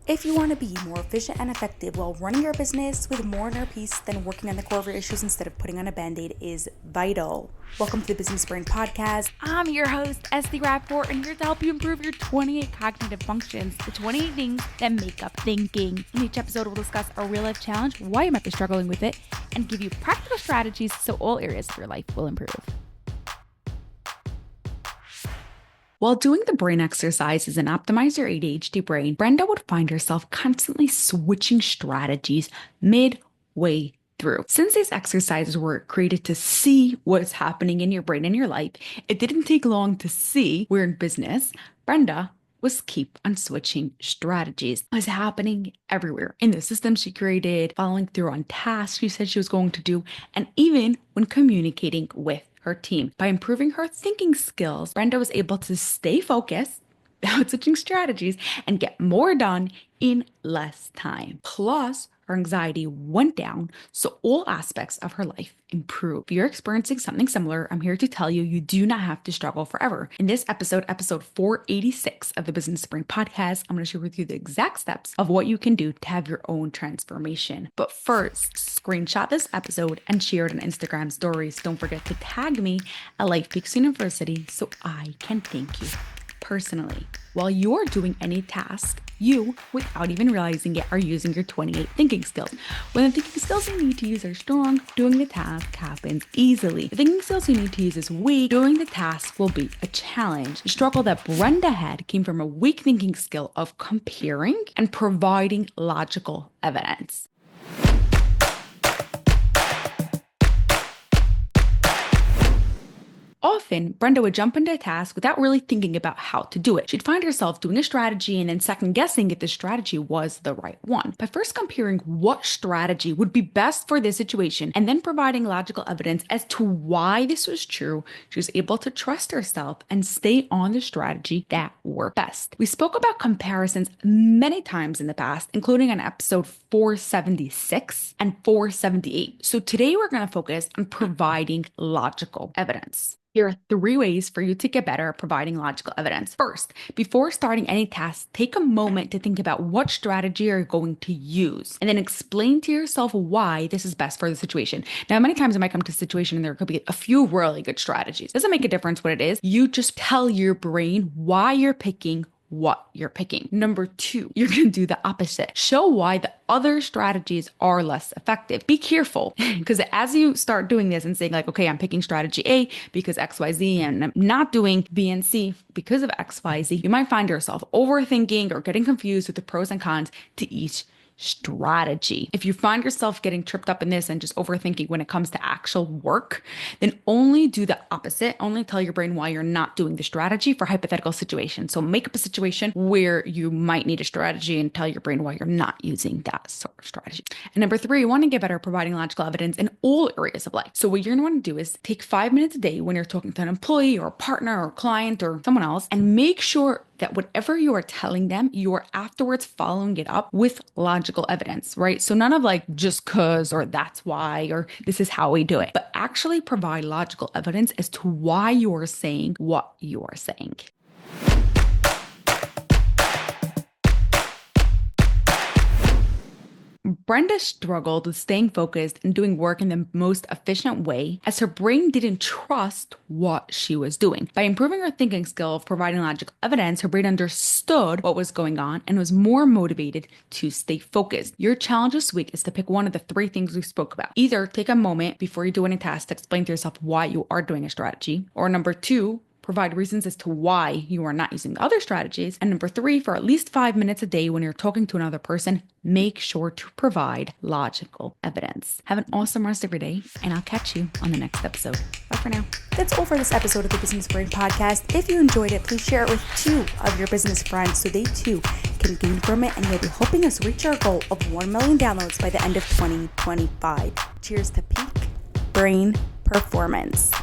If you want to be more efficient and effective while running your business with more inner peace, then working on the core of your issues instead of putting on a band-aid is vital. Welcome to the Business Brain Podcast. I'm your host, Esty Rapport, and here to help you improve your 28 cognitive functions, the 28 things that make up thinking. In each episode, we'll discuss a real-life challenge, why you might be struggling with it, and give you practical strategies so all areas of your life will improve. While doing the brain exercises and optimize your ADHD brain, Brenda would find herself constantly switching strategies midway through. Since these exercises were created to see what's happening in your brain and your life, it didn't take long to see we're in business. Brenda was keep on switching strategies. It was happening everywhere in the system she created, following through on tasks she said she was going to do, and even when communicating with her team. By improving her thinking skills, Brenda was able to stay focused without switching strategies and get more done in less time. Plus, her anxiety went down, so all aspects of her life improved. If you're experiencing something similar, I'm here to tell you, you do not have to struggle forever. In this episode 486 of the Business Brain Podcast, I'm going to share with you the exact steps of what you can do to have your own transformation. But first, screenshot this episode and share it on Instagram stories. Don't forget to tag me at Life Peaks University so I can thank you personally. While you're doing any task, you, without even realizing it, are using your 28 thinking skills. When the thinking skills you need to use are strong, doing the task happens easily. The thinking skills you need to use is weak, doing the task will be a challenge. The struggle that Brenda had came from a weak thinking skill of comparing and providing logical evidence. Often, Brenda would jump into a task without really thinking about how to do it. She'd find herself doing a strategy and then second guessing if the strategy was the right one. By first comparing what strategy would be best for this situation and then providing logical evidence as to why this was true, she was able to trust herself and stay on the strategy that worked best. We spoke about comparisons many times in the past, including on episode 476 and 478. So today we're going to focus on providing logical evidence. Here are 3 ways for you to get better at providing logical evidence. First, before starting any task, take a moment to think about what strategy you're going to use, and then explain to yourself why this is best for the situation. Now, many times it might come to a situation and there could be a few really good strategies. Doesn't make a difference what it is. You just tell your brain why you're picking what you're picking. Number 2, you're going to do the opposite. Show why the other strategies are less effective. Be careful because as you start doing this and saying like, okay, I'm picking strategy A because XYZ and I'm not doing B and C because of XYZ, you might find yourself overthinking or getting confused with the pros and cons to each strategy. If you find yourself getting tripped up in this and just overthinking when it comes to actual work, then only do the opposite. Only tell your brain why you're not doing the strategy for hypothetical situations. So make up a situation where you might need a strategy and tell your brain why you're not using that sort of strategy. And number 3, you want to get better at providing logical evidence in all areas of life. So what you're going to want to do is take 5 minutes a day when you're talking to an employee or a partner or a client or someone else and make sure that whatever you are telling them, you are afterwards following it up with logical evidence, right? So none of like just cause or that's why or this is how we do it, but actually provide logical evidence as to why you are saying what you are saying. Brenda struggled with staying focused and doing work in the most efficient way as her brain didn't trust what she was doing. By improving her thinking skill of providing logical evidence, her brain understood what was going on and was more motivated to stay focused. Your challenge this week is to pick one of the 3 things we spoke about. Either take a moment before you do any task to explain to yourself why you are doing a strategy, or number 2, provide reasons as to why you are not using other strategies. And number 3, for at least 5 minutes a day when you're talking to another person, make sure to provide logical evidence. Have an awesome rest of your day, and I'll catch you on the next episode. Bye for now. That's all for this episode of the Business Brain Podcast. If you enjoyed it, please share it with 2 of your business friends so they too can gain from it, and you'll be helping us reach our goal of 1 million downloads by the end of 2025. Cheers to peak brain performance.